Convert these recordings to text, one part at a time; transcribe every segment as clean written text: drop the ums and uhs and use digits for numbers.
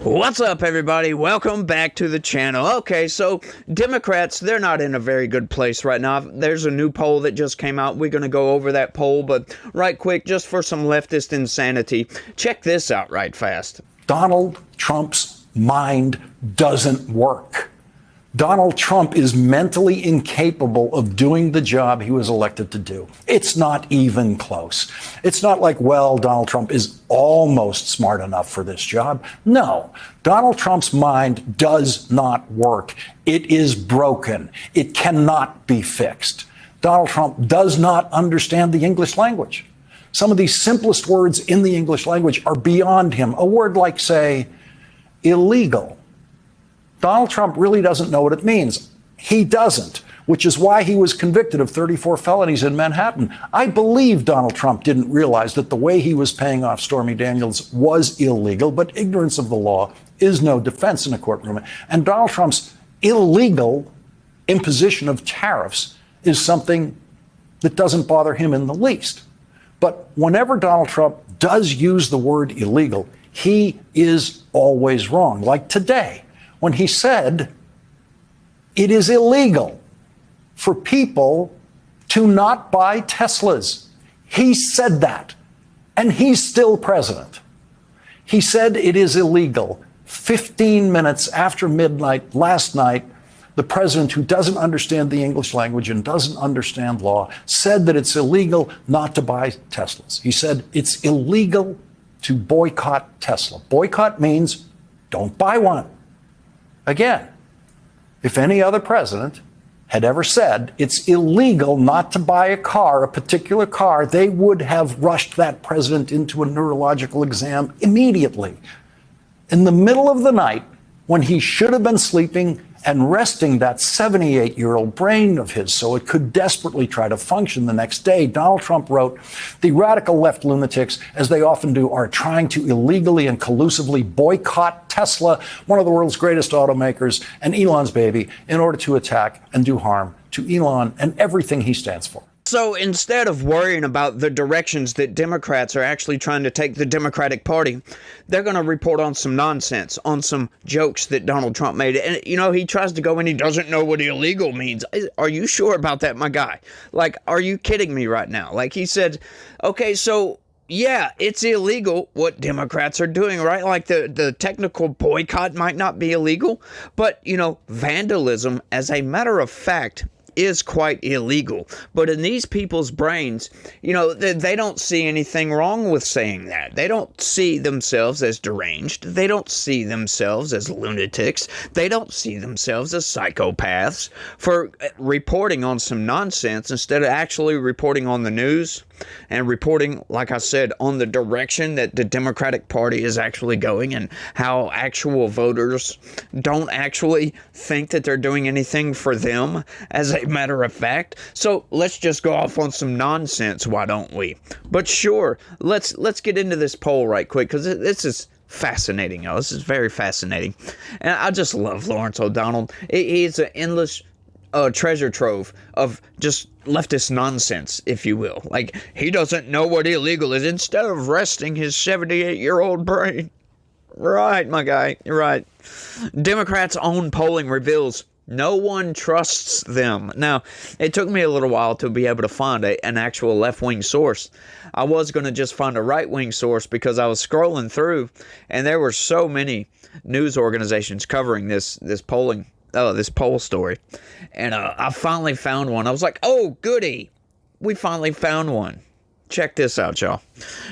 What's up, everybody? Welcome back to the channel. Okay, so Democrats, they're not in a very good place right now. There's a new poll that just came out. We're going to go over that poll, but right quick, just for some leftist insanity, check this out right fast. Donald Trump's mind doesn't work. Donald Trump is mentally incapable of doing the job he was elected to do. It's not even close. It's not like, well, Donald Trump is almost smart enough for this job. No, Donald Trump's mind does not work. It is broken. It cannot be fixed. Donald Trump does not understand the English language. Some of the simplest words in the English language are beyond him. A word like, say, illegal. Donald Trump really doesn't know what it means. He doesn't, which is why he was convicted of 34 felonies in Manhattan. I believe Donald Trump didn't realize that the way he was paying off Stormy Daniels was illegal, but ignorance of the law is no defense in a courtroom. And Donald Trump's illegal imposition of tariffs is something that doesn't bother him in the least. But whenever Donald Trump does use the word illegal, he is always wrong. Like today, when he said it is illegal for people to not buy Teslas. He said that, and he's still president. He said it is illegal 15 minutes after midnight last night. The president, who doesn't understand the English language and doesn't understand law, said that it's illegal not to buy Teslas. He said it's illegal to boycott Tesla. Boycott means don't buy one. Again, if any other president had ever said it's illegal not to buy a car, a particular car, they would have rushed that president into a neurological exam immediately. In the middle of the night, when he should have been sleeping and resting that 78-year-old brain of his so it could desperately try to function the next day, Donald Trump wrote, "The radical left lunatics, as they often do, are trying to illegally and collusively boycott Tesla, one of the world's greatest automakers, and Elon's baby, in order to attack and do harm to Elon and everything he stands for." So instead of worrying about the directions that Democrats are actually trying to take the Democratic Party, they're going to report on some nonsense, on some jokes that Donald Trump made. And, you know, he tries to go and he doesn't know what illegal means. Are you sure about that, my guy? Like, are you kidding me right now? Like, he said, okay, so yeah, it's illegal what Democrats are doing, right? Like the technical boycott might not be illegal, but, you know, vandalism, as a matter of fact, is quite illegal. But in these people's brains, you know, they don't see anything wrong with saying that. They don't see themselves as deranged. They don't see themselves as lunatics. They don't see themselves as psychopaths for reporting on some nonsense instead of actually reporting on the news and reporting, like I said, on the direction that the Democratic Party is actually going and how actual voters don't actually think that they're doing anything for them, as a matter of fact. So let's just go off on some nonsense, why don't we? But sure, let's get into this poll right quick, because this is fascinating, y'all. This is very fascinating. And I just love Lawrence O'Donnell. He's an endless treasure trove of just leftist nonsense, if you will. Like, he doesn't know what illegal is, instead of resting his 78-year-old brain. Right, my guy, you're right. Democrats' own polling reveals no one trusts them. Now, it took me a little while to be able to find an actual left-wing source. I was going to just find a right-wing source because I was scrolling through, and there were so many news organizations covering this polling. This poll story. And I finally found one. I was like, oh, goody. We finally found one. Check this out, y'all.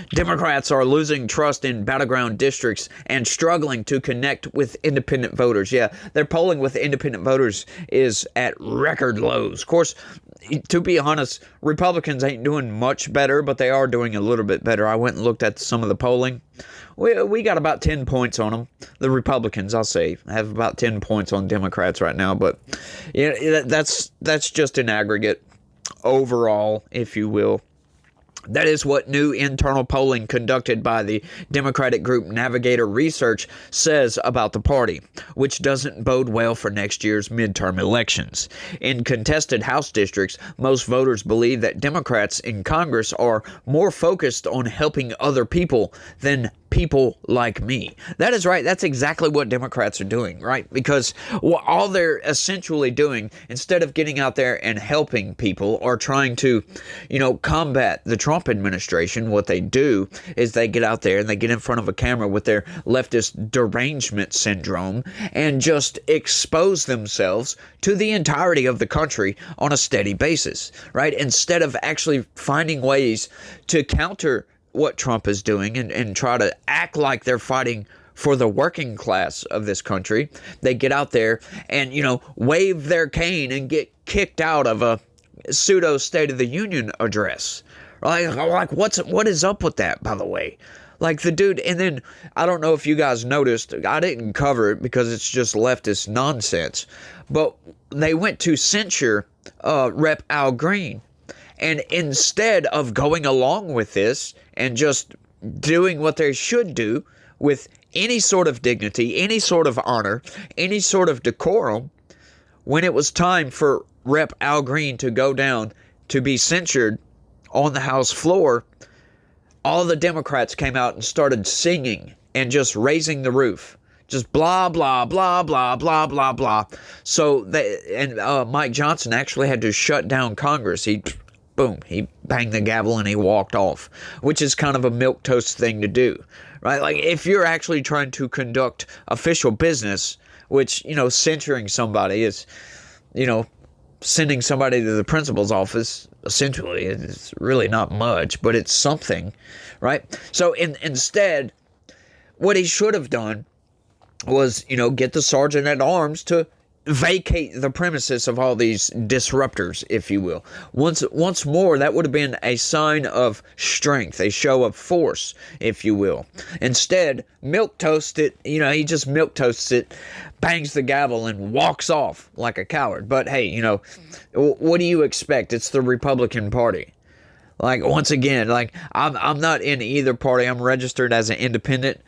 Democrats are losing trust in battleground districts and struggling to connect with independent voters. Yeah, their polling with independent voters is at record lows. Of course, to be honest, Republicans ain't doing much better, but they are doing a little bit better. I went and looked at some of the polling. We got about 10 points on them. The Republicans, I'll say, have about 10 points on Democrats right now. But yeah, that's just an aggregate overall, if you will. That is what new internal polling conducted by the Democratic group Navigator Research says about the party, which doesn't bode well for next year's midterm elections. In contested House districts, most voters believe that Democrats in Congress are more focused on helping other people than people like me. That is right. That's exactly what Democrats are doing, right? Because all they're essentially doing, instead of getting out there and helping people or trying to, combat the Trump administration, what they do is they get out there and they get in front of a camera with their leftist derangement syndrome and just expose themselves to the entirety of the country on a steady basis, right? Instead of actually finding ways to counter what Trump is doing and try to act like they're fighting for the working class of this country, they get out there and, wave their cane and get kicked out of a pseudo State of the Union address. Like what is up with that, by the way? Like the dude, and then I don't know if you guys noticed, I didn't cover it because it's just leftist nonsense, but they went to censure Rep. Al Green. And instead of going along with this and just doing what they should do with any sort of dignity, any sort of honor, any sort of decorum, when it was time for Rep. Al Green to go down to be censured on the House floor, all the Democrats came out and started singing and just raising the roof. Just blah, blah, blah, blah, blah, blah, blah. So Mike Johnson actually had to shut down Congress. He banged the gavel and he walked off, which is kind of a milquetoast thing to do, right? Like if you're actually trying to conduct official business, which, censuring somebody is, sending somebody to the principal's office, essentially, it's really not much, but it's something, right? So instead, what he should have done was, get the sergeant at arms to vacate the premises of all these disruptors, if you will. Once more, that would have been a sign of strength, a show of force, if you will. Instead, milquetoast it, he just milquetoasts it, bangs the gavel, and walks off like a coward. But hey, what do you expect? It's the Republican Party. Like, once again, I'm not in either party. I'm registered as an independent.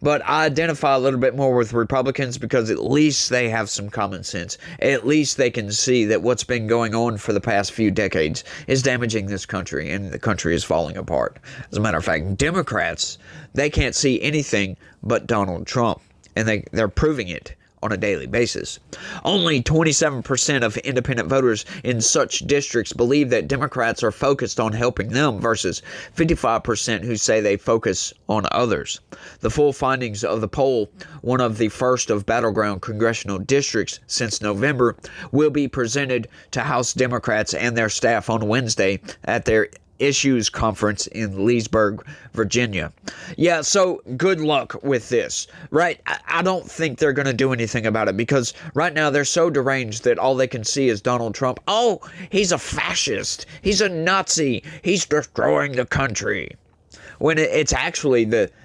But I identify a little bit more with Republicans because at least they have some common sense. At least they can see that what's been going on for the past few decades is damaging this country and the country is falling apart. As a matter of fact, Democrats, they can't see anything but Donald Trump, and they're proving it on a daily basis. Only 27% of independent voters in such districts believe that Democrats are focused on helping them versus 55% who say they focus on others. The full findings of the poll, one of the first of battleground congressional districts since November, will be presented to House Democrats and their staff on Wednesday at their Issues Conference in Leesburg, Virginia. Yeah, so good luck with this, right? I don't think they're going to do anything about it because right now they're so deranged that all they can see is Donald Trump. Oh, he's a fascist. He's a Nazi. He's destroying the country. When it's actually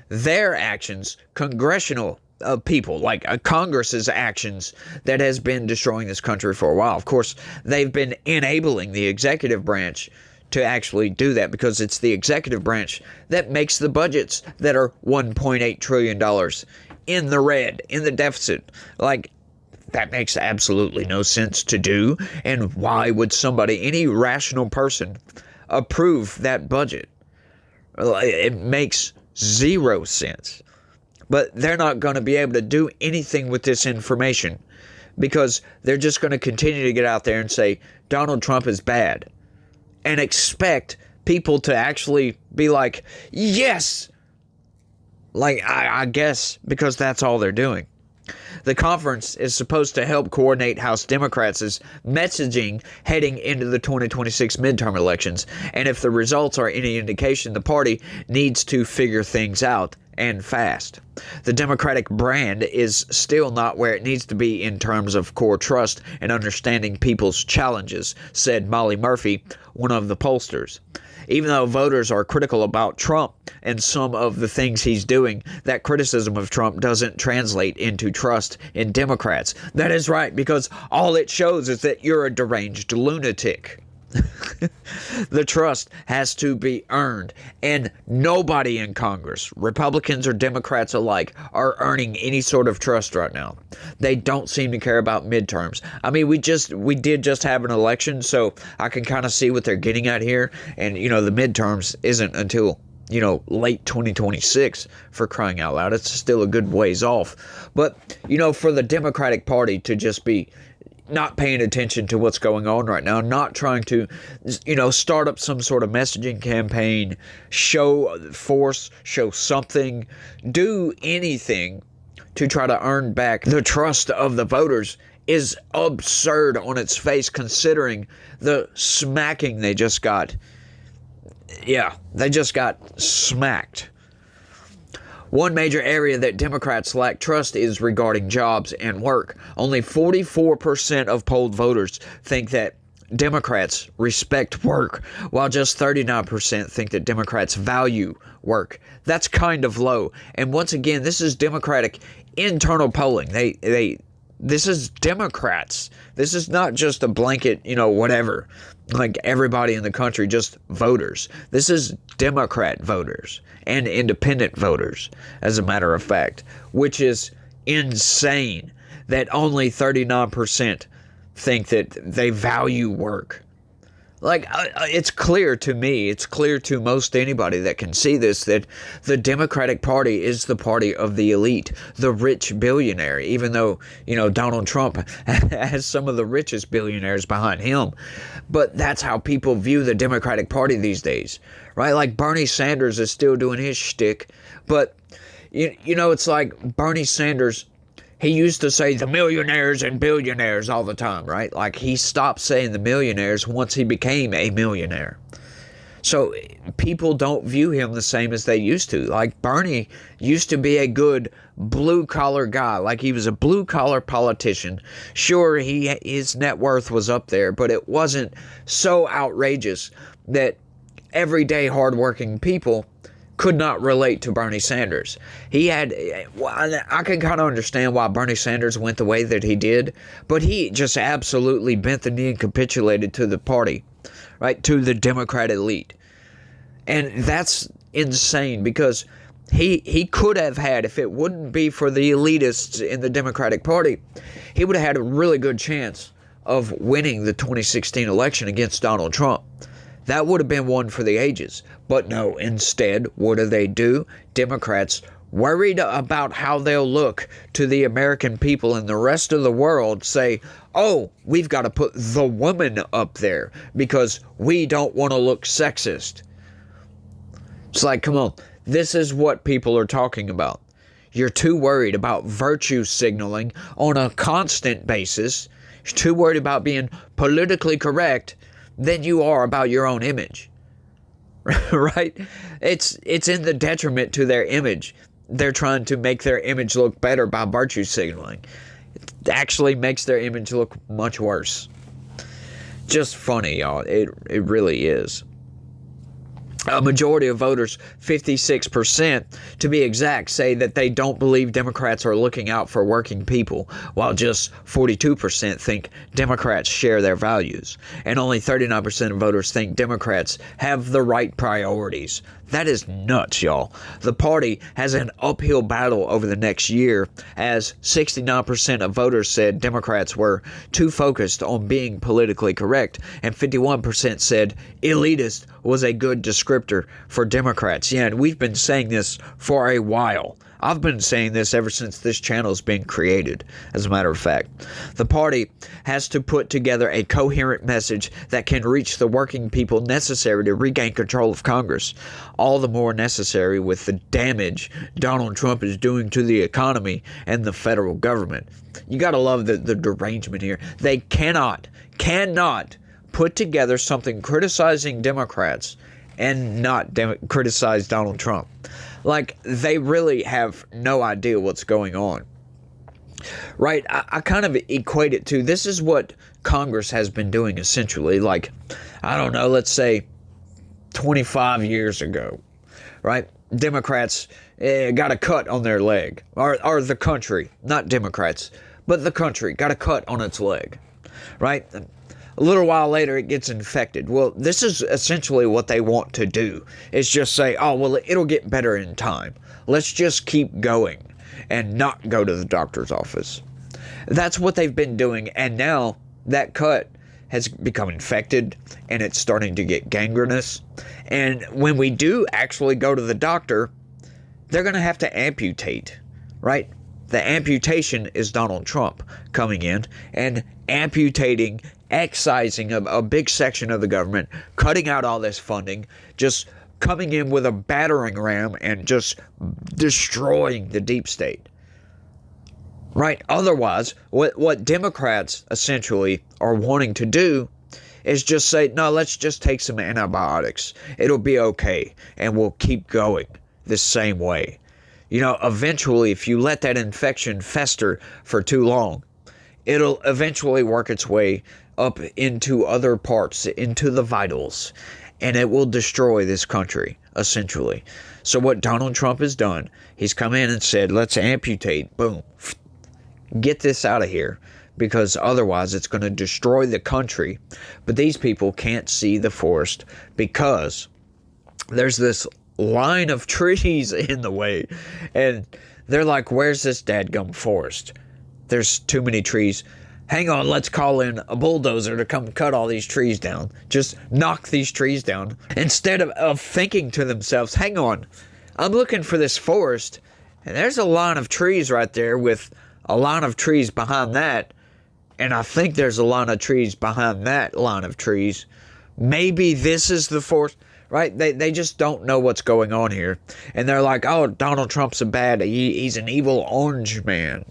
their actions, congressional people, like Congress's actions, that has been destroying this country for a while. Of course, they've been enabling the executive branch to actually do that because it's the executive branch that makes the budgets that are $1.8 trillion in the red, in the deficit. Like, that makes absolutely no sense to do. And why would any rational person, approve that budget? It makes zero sense. But they're not going to be able to do anything with this information because they're just going to continue to get out there and say Donald Trump is bad, and expect people to actually be like, yes, like I guess, because that's all they're doing. The conference is supposed to help coordinate House Democrats' messaging heading into the 2026 midterm elections, and if the results are any indication, the party needs to figure things out, and fast. The Democratic brand is still not where it needs to be in terms of core trust and understanding people's challenges, said Molly Murphy, one of the pollsters. Even though voters are critical about Trump and some of the things he's doing, that criticism of Trump doesn't translate into trust in Democrats. That is right, because all it shows is that you're a deranged lunatic. The trust has to be earned, and nobody in Congress, Republicans or Democrats alike, are earning any sort of trust right now. They don't seem to care about midterms. I mean, we did just have an election, so I can kind of see what they're getting at here, and the midterms isn't until late 2026, for crying out loud. It's still a good ways off. But, for the Democratic Party to just be not paying attention to what's going on right now, not trying to, start up some sort of messaging campaign, show force, show something, do anything to try to earn back the trust of the voters is absurd on its face, considering the smacking they just got. Yeah, they just got smacked. One major area that Democrats lack trust is regarding jobs and work. Only 44% of polled voters think that Democrats respect work, while just 39% think that Democrats value work. That's kind of low. And once again, this is Democratic internal polling. This is Democrats. This is not just a blanket, whatever, like everybody in the country, just voters. This is Democrat voters and independent voters, as a matter of fact, which is insane that only 39% think that they value work. Like, it's clear to me, it's clear to most anybody that can see this, that the Democratic Party is the party of the elite, the rich billionaire, even though, Donald Trump has some of the richest billionaires behind him. But that's how people view the Democratic Party these days, right? Like, Bernie Sanders is still doing his shtick, but, it's like Bernie Sanders, he used to say the millionaires and billionaires all the time, right? Like, he stopped saying the millionaires once he became a millionaire. So people don't view him the same as they used to. Like, Bernie used to be a good blue-collar guy. Like, he was a blue-collar politician. Sure, his net worth was up there, but it wasn't so outrageous that everyday hardworking people could not relate to Bernie Sanders. I can kind of understand why Bernie Sanders went the way that he did, but he just absolutely bent the knee and capitulated to the party, right, to the Democrat elite. And that's insane, because he could have had, if it wouldn't be for the elitists in the Democratic Party, he would have had a really good chance of winning the 2016 election against Donald Trump. That would have been one for the ages. But no, instead, what do? Democrats, worried about how they'll look to the American people and the rest of the world, say, oh, we've got to put the woman up there because we don't want to look sexist. It's like, come on, this is what people are talking about. You're too worried about virtue signaling on a constant basis. You're too worried about being politically correct than you are about your own image, right? It's in the detriment to their image. They're trying to make their image look better by virtue signaling. It actually makes their image look much worse. Just funny, y'all. It really is. A majority of voters, 56% to be exact, say that they don't believe Democrats are looking out for working people, while just 42% think Democrats share their values. And only 39% of voters think Democrats have the right priorities. That is nuts, y'all. The party has an uphill battle over the next year, as 69% of voters said Democrats were too focused on being politically correct, and 51% said elitist was a good descriptor for Democrats. Yeah, and we've been saying this for a while. I've been saying this ever since this channel's been created, as a matter of fact. The party has to put together a coherent message that can reach the working people necessary to regain control of Congress. All the more necessary with the damage Donald Trump is doing to the economy and the federal government. You gotta love the derangement here. They cannot put together something criticizing Democrats and not criticize Donald Trump. Like, they really have no idea what's going on. Right? I kind of equate it to, this is what Congress has been doing essentially. Like, I don't know, let's say 25 years ago, right? Democrats got a cut on their leg. Or the country, not Democrats, but the country got a cut on its leg, right? A little while later, it gets infected. Well, this is essentially what they want to do, is just say, oh, well, it'll get better in time. Let's just keep going and not go to the doctor's office. That's what they've been doing, and now that cut has become infected and it's starting to get gangrenous. And when we do actually go to the doctor, they're going to have to amputate, right? The amputation is Donald Trump coming in and amputating, excising a big section of the government, cutting out all this funding, just coming in with a battering ram and just destroying the deep state. Right? Otherwise, what Democrats essentially are wanting to do is just say, no, let's just take some antibiotics. It'll be okay, and we'll keep going the same way. You know, eventually, if you let that infection fester for too long, it'll eventually work its way up into other parts, into the vitals, and it will destroy this country, essentially. So what Donald Trump has done, he's come in and said, let's amputate, boom, get this out of here, because otherwise it's going to destroy the country. But these people can't see the forest because there's this line of trees in the way, and they're like, where's this dadgum forest? There's too many trees. Hang on, let's call in a bulldozer to come cut all these trees down. Just knock these trees down. Instead of thinking to themselves, hang on, I'm looking for this forest, and there's a line of trees right there with a line of trees behind that, and I think there's a line of trees behind that line of trees. Maybe this is the forest, right? They just don't know what's going on here. And they're like, oh, Donald Trump's he's an evil orange man.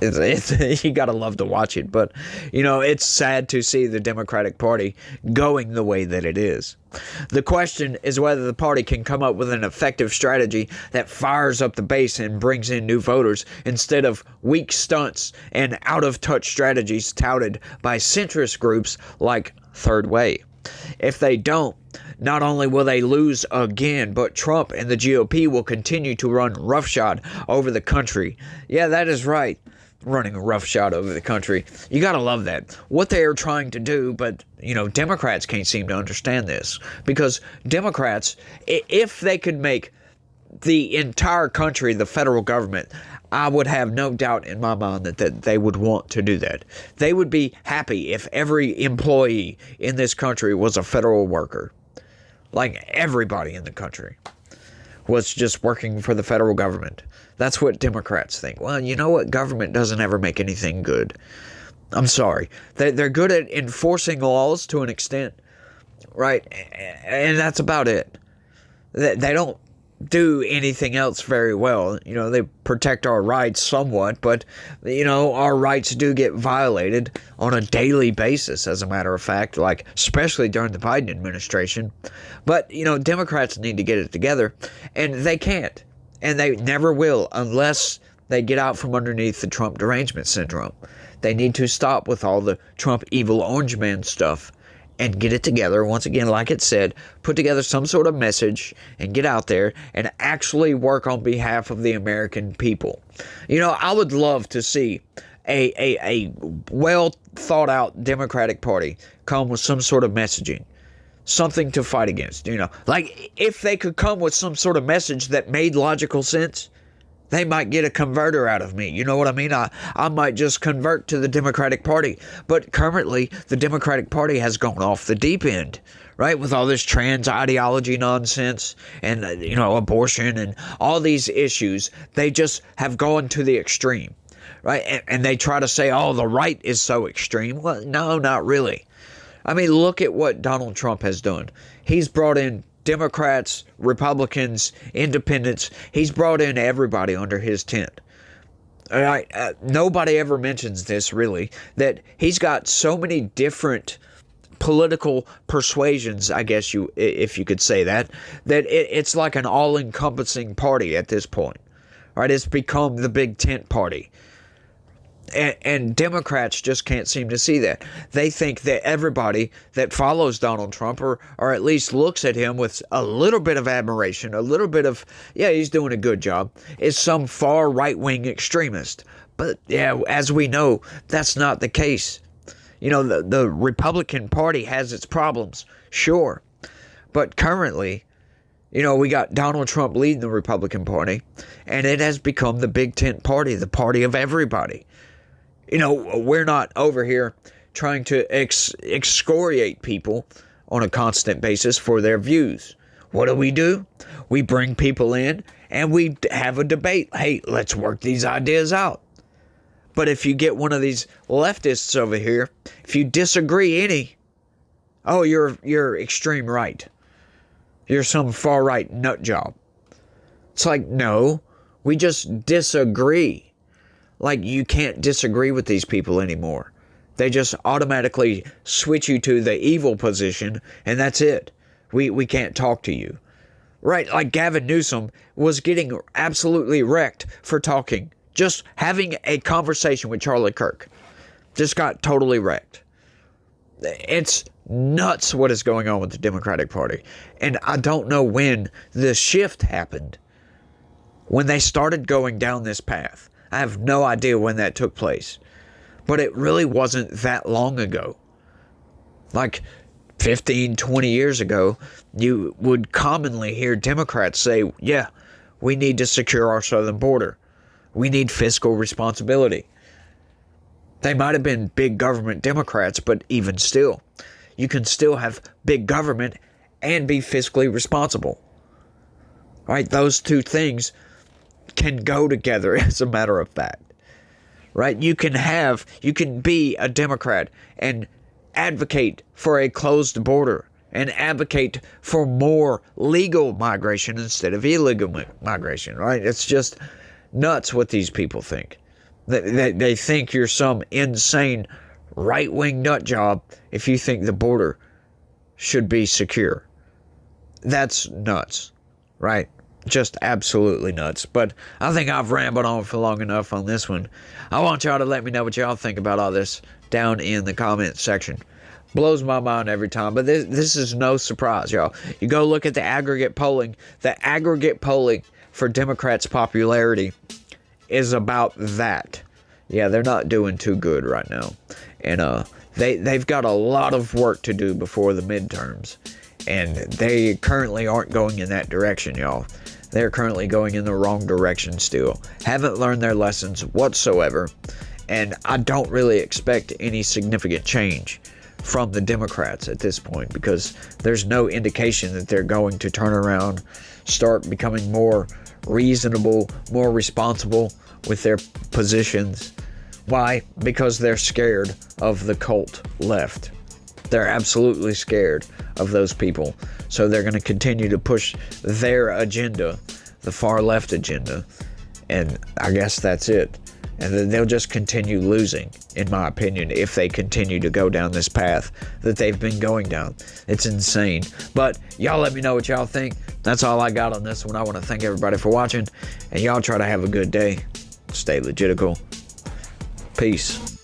You gotta love to watch it, but you know, it's sad to see the Democratic Party going the way that it is. The question is whether the party can come up with an effective strategy that fires up the base and brings in new voters instead of weak stunts and out-of-touch strategies touted by centrist groups like Third Way. If they don't, not only will they lose again, but Trump and the GOP will continue to run roughshod over the country. Yeah, that is right. Running roughshod over the country. You gotta love that. What they are trying to do, but, you know, Democrats can't seem to understand this. Because Democrats, if they could make the entire country the federal government, I would have no doubt in my mind that they would want to do that. They would be happy if every employee in this country was a federal worker. Like everybody in the country was just working for the federal government. That's what Democrats think. Well, you know what? Government doesn't ever make anything good. I'm sorry. They're good at enforcing laws to an extent, right? And that's about it. They don't do anything else very well. You know, they protect our rights somewhat, but, you know, our rights do get violated on a daily basis, as a matter of fact, like especially during the Biden administration. But, you know, Democrats need to get it together, and they can't. And they never will unless they get out from underneath the Trump derangement syndrome. They need to stop with all the Trump evil orange man stuff and get it together. Once again, like it said, put together some sort of message and get out there and actually work on behalf of the American people. You know, I would love to see a well thought out Democratic Party come with some sort of messaging. Something to fight against, you know. Like, if they could come with some sort of message that made logical sense, they might get a converter out of me. You know what I mean? I might just convert to the Democratic Party. But currently, the Democratic Party has gone off the deep end, right? With all this trans ideology nonsense and, you know, abortion and all these issues. They just have gone to the extreme, right? And they try to say, oh, the right is so extreme. Well, no, not really. I mean, look at what Donald Trump has done. He's brought in Democrats, Republicans, independents. He's brought in everybody under his tent. All right, nobody ever mentions this, really, that he's got so many different political persuasions, I guess if you could say that it's like an all-encompassing party at this point. All right, it's become the big tent party. And Democrats just can't seem to see that. They think that everybody that follows Donald Trump or at least looks at him with a little bit of admiration, a little bit of, yeah, he's doing a good job, is some far right-wing extremist. But, yeah, as we know, that's not the case. You know, the Republican Party has its problems, sure. But currently, you know, we got Donald Trump leading the Republican Party, and it has become the big tent party, the party of everybody. You know, we're not over here trying to excoriate people on a constant basis for their views. What do? We bring people in and we have a debate. Hey, let's work these ideas out. But if you get one of these leftists over here, if you disagree any, oh, you're extreme right. You're some far right nut job. It's like, no, we just disagree. Like, you can't disagree with these people anymore. They just automatically switch you to the evil position, and that's it. We can't talk to you. Right, like Gavin Newsom was getting absolutely wrecked for talking. Just having a conversation with Charlie Kirk. Just got totally wrecked. It's nuts what is going on with the Democratic Party. And I don't know when the shift happened. When they started going down this path. I have no idea when that took place. But it really wasn't that long ago. Like 15, 20 years ago, you would commonly hear Democrats say, yeah, we need to secure our southern border. We need fiscal responsibility. They might have been big government Democrats, but even still, you can still have big government and be fiscally responsible. Right? Those two things can go together, as a matter of fact. Right? You can be a Democrat and advocate for a closed border and advocate for more legal migration instead of illegal migration. Right? It's just nuts what these people think. They think you're some insane right-wing nut job if you think the border should be secure. That's nuts, right? Just absolutely nuts. But I think I've rambled on for long enough on this one. I want y'all to let me know what y'all think about all this down in the comment section. Blows my mind every time, but this is no surprise, y'all. You go look at the aggregate polling. The aggregate polling for Democrats' popularity is about that. Yeah, they're not doing too good right now. And they've got a lot of work to do before the midterms. And they currently aren't going in that direction, y'all. They're currently going in the wrong direction still. Haven't learned their lessons whatsoever. And I don't really expect any significant change from the Democrats at this point, because there's no indication that they're going to turn around, start becoming more reasonable, more responsible with their positions. Why? Because they're scared of the cult left. They're absolutely scared of those people. So they're going to continue to push their agenda, the far left agenda. And I guess that's it. And then they'll just continue losing, in my opinion, if they continue to go down this path that they've been going down. It's insane. But y'all let me know what y'all think. That's all I got on this one. I want to thank everybody for watching. And y'all try to have a good day. Stay legitical. Peace.